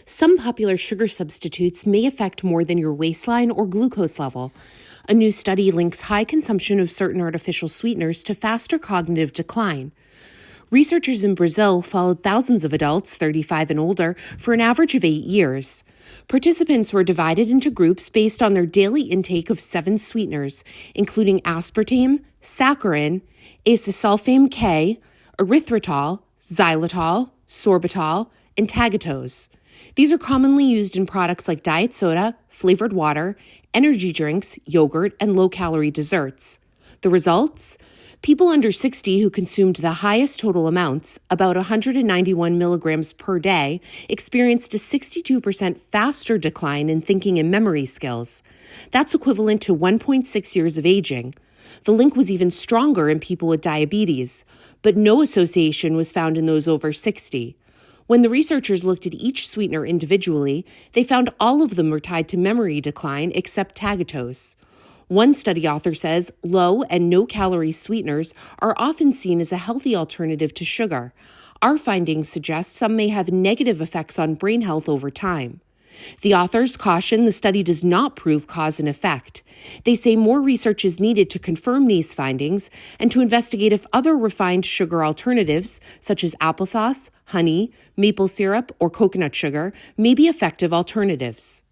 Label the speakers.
Speaker 1: Some popular sugar substitutes may affect more than your waistline or glucose level. A new study links high consumption of certain artificial sweeteners to faster cognitive decline. Researchers in Brazil followed thousands of adults, 35 and older, for an average of 8 years. Participants were divided into groups based on their daily intake of 7 sweeteners, including aspartame, saccharin, acesulfame-K, erythritol, xylitol, sorbitol, and Tagatose. These are commonly used in products like diet soda, flavored water, energy drinks, yogurt, and low-calorie desserts. The results? People under 60 who consumed the highest total amounts, about 191 milligrams per day, experienced a 62% faster decline in thinking and memory skills. That's equivalent to 1.6 years of aging. The link was even stronger in people with diabetes, but no association was found in those over 60. When the researchers looked at each sweetener individually, they found all of them were tied to memory decline except Tagatose. One study author says low and no-calorie sweeteners are often seen as a healthy alternative to sugar. Our findings suggest some may have negative effects on brain health over time. The authors caution the study does not prove cause and effect. They say more research is needed to confirm these findings and to investigate if other refined sugar alternatives, such as applesauce, honey, maple syrup, or coconut sugar, may be effective alternatives.